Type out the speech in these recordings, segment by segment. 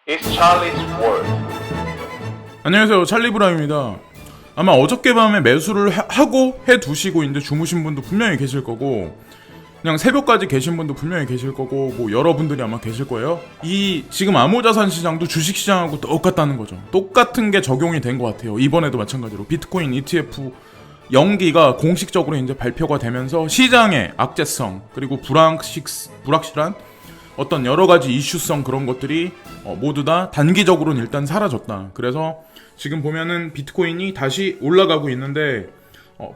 It's Charlie's World. 안녕하세요, 찰리브라입니다. 아마 어저께 밤에 매수를 하고 해두시고 이제 주무신 분도 분명히 계실 거고, 그냥 새벽까지 계신 분도 분명히 계실 거고, 뭐 여러분들이 아마 계실 거예요. 이 지금 암호자산 시장도 주식 시장하고 똑같다는 거죠. 똑같은 게 적용이 된 것 같아요. 이번에도 마찬가지로 비트코인 ETF 연기가 공식적으로 이제 발표가 되면서 시장의 악재성 그리고 불확실한 어떤 여러 가지 이슈성 그런 것들이 모두 다 단기적으로는 일단 사라졌다. 그래서 지금 보면은 비트코인이 다시 올라가고 있는데,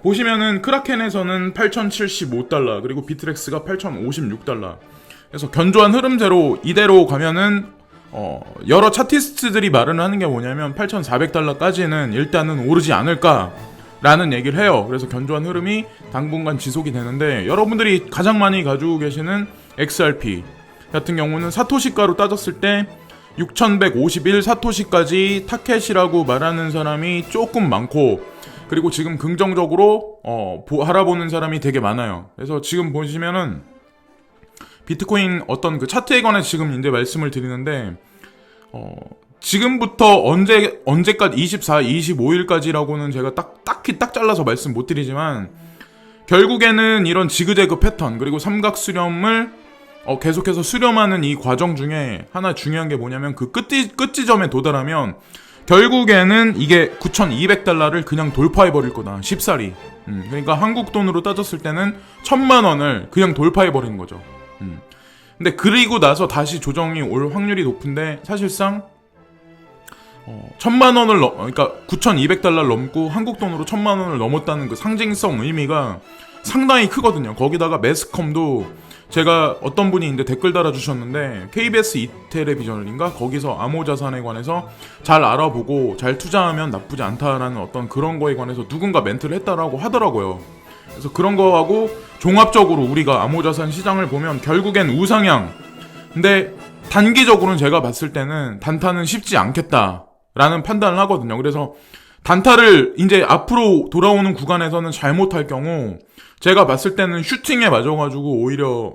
보시면은 크라켄에서는 8,075달러 그리고 비트렉스가 8,056달러. 그래서 견조한 흐름대로 이대로 가면은 여러 차티스트들이 말을 하는 게 뭐냐면 8,400달러까지는 일단은 오르지 않을까라는 얘기를 해요. 그래서 견조한 흐름이 당분간 지속이 되는데, 여러분들이 가장 많이 가지고 계시는 XRP 같은 경우는 사토시가로 따졌을 때 6151 사토시까지 타켓이라고 말하는 사람이 조금 많고, 그리고 지금 긍정적으로 바라보는 사람이 되게 많아요. 그래서 지금 보시면은 비트코인 어떤 그 차트에 관해 지금 이제 말씀을 드리는데, 지금부터 언제까지 24, 25일까지라고는 제가 딱히 잘라서 말씀 못 드리지만, 결국에는 이런 지그재그 패턴 그리고 삼각 수렴을 계속해서 수렴하는 이 과정 중에 하나 중요한 게 뭐냐면, 그 끝지점에 도달하면 결국에는 이게 9,200달러를 그냥 돌파해버릴 거다. 쉽사리. 그러니까 한국 돈으로 따졌을 때는 1,000만 원을 그냥 돌파해버리는 거죠. 근데 그리고 나서 다시 조정이 올 확률이 높은데, 사실상 1,000만 원을 그러니까 9,200달러를 넘고 한국 돈으로 1,000만 원을 넘었다는 그 상징성 의미가 상당히 크거든요. 거기다가 매스컴도 제가 어떤 분이 이제 댓글 달아주셨는데, KBS 이텔레비전인가 거기서 암호자산에 관해서 잘 알아보고 잘 투자하면 나쁘지 않다라는 어떤 그런 거에 관해서 누군가 멘트를 했다라고 하더라고요. 그래서 그런 거하고 종합적으로 우리가 암호자산 시장을 보면 결국엔 우상향. 근데 단기적으로는 제가 봤을 때는 단타는 쉽지 않겠다라는 판단을 하거든요. 그래서 단타를 이제 앞으로 돌아오는 구간에서는 잘못할 경우, 제가 봤을 때는 슈팅에 맞아가지고 오히려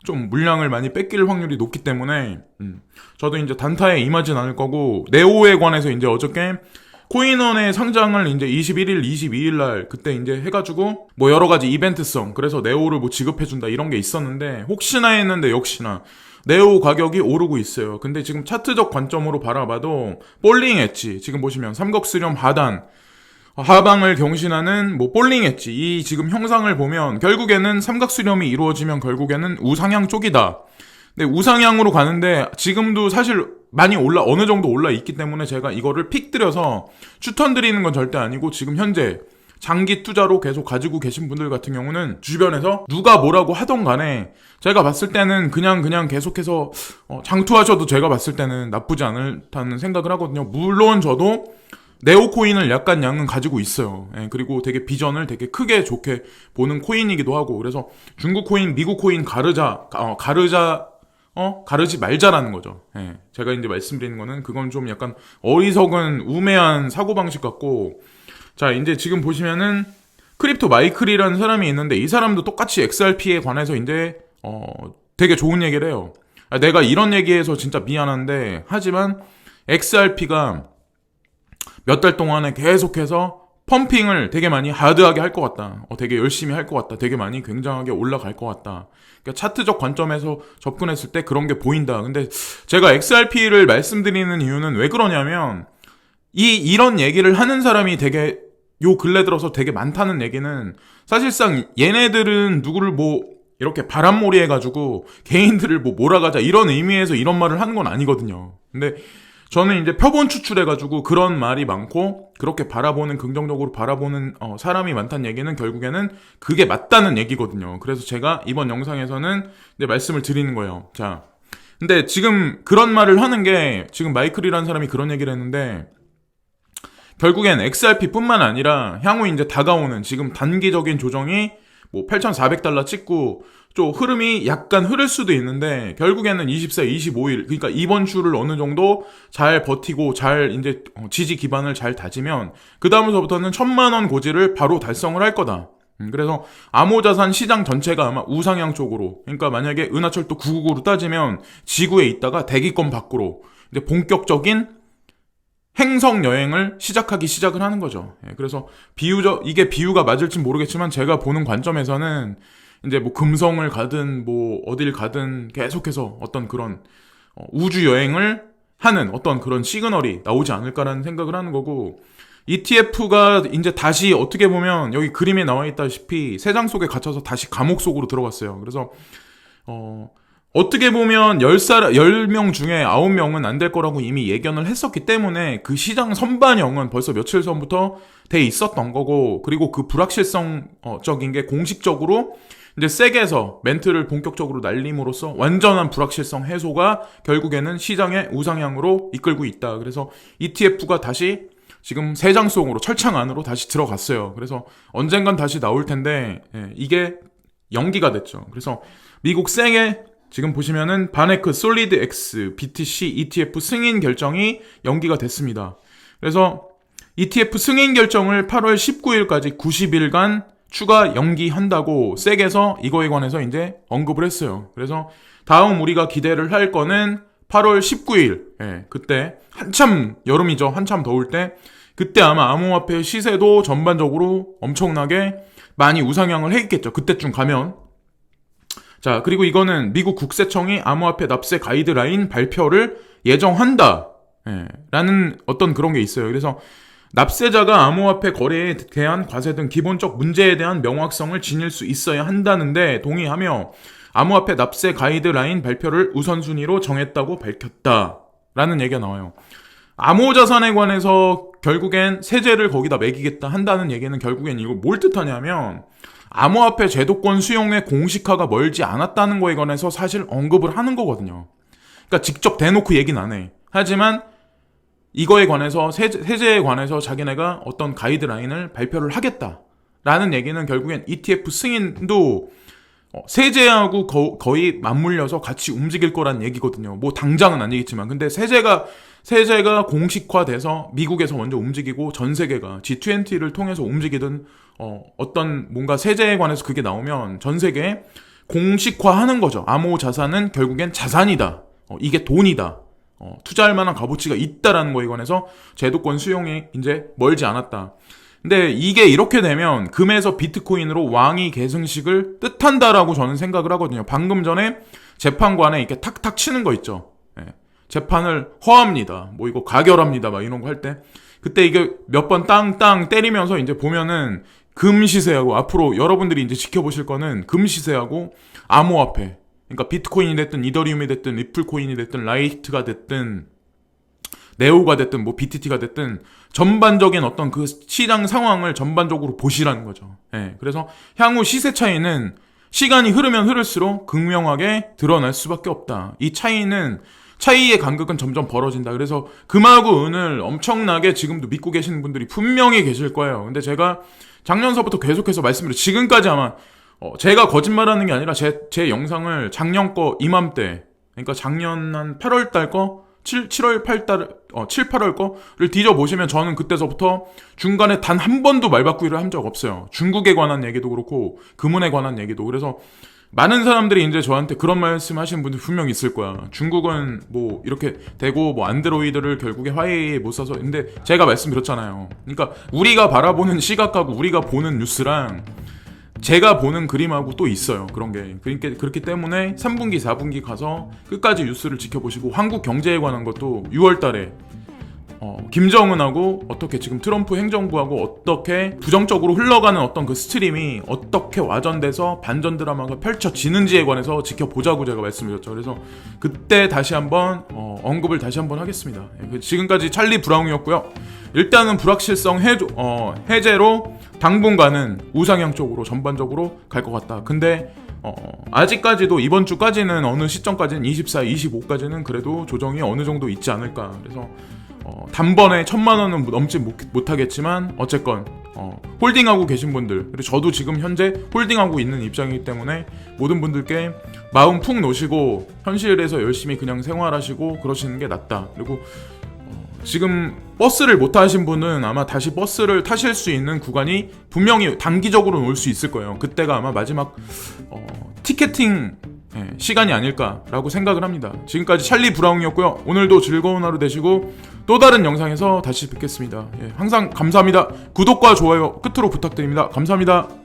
좀 물량을 많이 뺏길 확률이 높기 때문에 저도 이제 단타에 임하진 않을 거고, 네오에 관해서 이제 어저께 코인원의 상장을 이제 21일, 22일 날 그때 이제 해가지고 뭐 여러 가지 이벤트성, 그래서 네오를 뭐 지급해준다 이런 게 있었는데, 혹시나 했는데 역시나 네오 가격이 오르고 있어요. 근데 지금 차트적 관점으로 바라봐도 볼링 엣지, 지금 보시면 삼각수렴 하방을 경신하는 뭐 볼링 엣지, 이 지금 형상을 보면 결국에는 삼각수렴이 이루어지면 결국에는 우상향 쪽이다. 근데 우상향으로 가는데 지금도 사실 많이 어느 정도 올라 있기 때문에 제가 이거를 픽 들여서 추천드리는 건 절대 아니고, 지금 현재 장기 투자로 계속 가지고 계신 분들 같은 경우는 주변에서 누가 뭐라고 하던 간에 제가 봤을 때는 그냥 계속해서 장투하셔도 제가 봤을 때는 나쁘지 않다는 생각을 하거든요. 물론 저도 네오코인을 약간 양은 가지고 있어요. 그리고 되게 비전을 되게 크게 좋게 보는 코인이기도 하고, 그래서 중국 코인, 미국 코인 가르지 말자라는 거죠. 제가 이제 말씀드리는 거는 그건 좀 약간 어리석은 우매한 사고방식 같고, 자, 이제 지금 보시면은 크립토 마이클이라는 사람이 있는데, 이 사람도 똑같이 XRP에 관해서 이제 되게 좋은 얘기를 해요. 내가 이런 얘기해서 진짜 미안한데, 하지만 XRP가 몇 달 동안에 계속해서 펌핑을 되게 많이 하드하게 할 것 같다. 되게 열심히 할 것 같다. 되게 많이 굉장하게 올라갈 것 같다. 그러니까 차트적 관점에서 접근했을 때 그런 게 보인다. 근데 제가 XRP를 말씀드리는 이유는 왜 그러냐면, 이런 얘기를 하는 사람이 되게 요 근래 들어서 되게 많다는 얘기는, 사실상 얘네들은 누구를 뭐 이렇게 바람몰이 해가지고 개인들을 뭐 몰아가자 이런 의미에서 이런 말을 하는 건 아니거든요. 근데 저는 이제 표본 추출해가지고 그런 말이 많고 그렇게 긍정적으로 바라보는 사람이 많다는 얘기는 결국에는 그게 맞다는 얘기거든요. 그래서 제가 이번 영상에서는 이제 말씀을 드리는 거예요. 자, 근데 지금 그런 말을 하는 게, 지금 마이클이라는 사람이 그런 얘기를 했는데, 결국엔 XRP 뿐만 아니라 향후 이제 다가오는 지금 단기적인 조정이 뭐 8,400달러 찍고 좀 흐름이 약간 흐를 수도 있는데, 결국에는 24, 25일, 그러니까 이번 주를 어느 정도 잘 버티고 잘 이제 지지 기반을 잘 다지면 그 다음부터는 1,000만 원 고지를 바로 달성을 할 거다. 그래서 암호자산 시장 전체가 아마 우상향 쪽으로, 그러니까 만약에 은하철도 999로 따지면 지구에 있다가 대기권 밖으로, 이제 본격적인 행성 여행을 시작을 하는 거죠. 그래서 이게 비유가 맞을지 모르겠지만 제가 보는 관점에서는 이제 뭐 금성을 가든 뭐 어딜 가든 계속해서 어떤 그런 우주 여행을 하는 어떤 그런 시그널이 나오지 않을까라는 생각을 하는 거고, ETF가 이제 다시 어떻게 보면 여기 그림에 나와 있다시피 세장 속에 갇혀서 다시 감옥 속으로 들어갔어요. 그래서 어떻게 보면 10명 중에 9명은 안 될 거라고 이미 예견을 했었기 때문에 그 시장 선반영은 벌써 며칠 전부터 돼 있었던 거고, 그리고 그 불확실성적인 게 공식적으로 이제 세계에서 멘트를 본격적으로 날림으로써 완전한 불확실성 해소가 결국에는 시장의 우상향으로 이끌고 있다. 그래서 ETF가 다시 지금 세장 속으로 철창 안으로 다시 들어갔어요. 그래서 언젠간 다시 나올 텐데 이게 연기가 됐죠. 그래서 미국 생의 지금 보시면은 바네크 솔리드 X BTC ETF 승인 결정이 연기가 됐습니다. 그래서 ETF 승인 결정을 8월 19일까지 90일간 추가 연기한다고 섹에서 이거에 관해서 이제 언급을 했어요. 그래서 다음 우리가 기대를 할 거는 8월 19일. 그때 한참 여름이죠. 한참 더울 때. 그때 아마 암호화폐 시세도 전반적으로 엄청나게 많이 우상향을 했겠죠. 그때쯤 가면. 자, 그리고 이거는 미국 국세청이 암호화폐 납세 가이드라인 발표를 예정한다. 라는 어떤 그런 게 있어요. 그래서 납세자가 암호화폐 거래에 대한 과세 등 기본적 문제에 대한 명확성을 지닐 수 있어야 한다는데 동의하며 암호화폐 납세 가이드라인 발표를 우선순위로 정했다고 밝혔다라는 얘기가 나와요. 암호자산에 관해서 결국엔 세제를 거기다 매기겠다 한다는 얘기는 결국엔 이거 뭘 뜻하냐면 암호화폐 제도권 수용의 공식화가 멀지 않았다는 거에 관해서 사실 언급을 하는 거거든요. 그러니까 직접 대놓고 얘기는 안 해. 하지만 이거에 관해서 세제에 관해서 자기네가 어떤 가이드라인을 발표를 하겠다라는 얘기는 결국엔 ETF 승인도 세제하고 거의 맞물려서 같이 움직일 거란 얘기거든요. 뭐 당장은 아니겠지만 근데 세제가 공식화돼서 미국에서 먼저 움직이고 전 세계가 G20를 통해서 움직이든 어떤 뭔가 세제에 관해서 그게 나오면 전 세계에 공식화하는 거죠. 암호 자산은 결국엔 자산이다. 이게 돈이다. 투자할 만한 값어치가 있다라는 거에 관해서 제도권 수용이 이제 멀지 않았다. 근데 이게 이렇게 되면 금에서 비트코인으로 왕위 계승식을 뜻한다라고 저는 생각을 하거든요. 방금 전에 재판관에 이렇게 탁탁 치는 거 있죠. 재판을 허합니다. 뭐 이거 가결합니다. 막 이런 거 할 때. 그때 이게 몇 번 땅땅 때리면서 이제 보면은 금 시세하고 앞으로 여러분들이 이제 지켜보실 거는 금 시세하고 암호화폐. 그러니까 비트코인이 됐든 이더리움이 됐든 리플 코인이 됐든 라이트가 됐든 네오가 됐든 뭐 BTT가 됐든 전반적인 어떤 그 시장 상황을 전반적으로 보시라는 거죠. 그래서 향후 시세 차이는 시간이 흐르면 흐를수록 극명하게 드러날 수밖에 없다. 이 차이의 간극은 점점 벌어진다. 그래서 금하고 은을 엄청나게 지금도 믿고 계시는 분들이 분명히 계실 거예요. 근데 제가 작년서부터 계속해서 말씀드려 지금까지 아마 제가 거짓말하는 게 아니라 제 영상을 작년 거 이맘때, 그러니까 작년 한 8월달 거 7, 8월 거를 뒤져보시면 저는 그때서부터 중간에 단 한 번도 말바꾸기를 한 적 없어요. 중국에 관한 얘기도 그렇고 금은에 관한 얘기도. 그래서 많은 사람들이 이제 저한테 그런 말씀 하시는 분들 분명 있을 거야. 중국은 뭐 이렇게 되고 뭐 안드로이드를 결국에 화웨이에 못 써서. 근데 제가 말씀드렸잖아요. 그러니까 우리가 바라보는 시각하고 우리가 보는 뉴스랑 제가 보는 그림하고 또 있어요. 그런 게. 그러니까 그렇기 때문에 3분기, 4분기 가서 끝까지 뉴스를 지켜보시고 한국 경제에 관한 것도 6월 달에 김정은하고 어떻게 지금 트럼프 행정부하고 어떻게 부정적으로 흘러가는 어떤 그 스트림이 어떻게 와전돼서 반전 드라마가 펼쳐지는지에 관해서 지켜보자고 제가 말씀드렸죠. 그래서 그때 다시 한번 언급을 다시 한번 하겠습니다. 지금까지 찰리 브라운이었고요. 일단은 불확실성 해제로 당분간은 우상향 쪽으로 전반적으로 갈 것 같다. 근데 아직까지도 이번 주까지는 어느 시점까지는 24, 25까지는 그래도 조정이 어느 정도 있지 않을까. 그래서 단번에 1,000만 원은 넘지 못하겠지만 어쨌건 홀딩하고 계신 분들, 그리고 저도 지금 현재 홀딩하고 있는 입장이기 때문에 모든 분들께 마음 푹 놓으시고 현실에서 열심히 그냥 생활하시고 그러시는 게 낫다. 그리고 지금 버스를 못 타신 분은 아마 다시 버스를 타실 수 있는 구간이 분명히 단기적으로는 올 수 있을 거예요. 그때가 아마 마지막 티켓팅 시간이 아닐까라고 생각을 합니다. 지금까지 찰리 브라운이었고요. 오늘도 즐거운 하루 되시고 또 다른 영상에서 다시 뵙겠습니다. 항상 감사합니다. 구독과 좋아요 끝으로 부탁드립니다. 감사합니다.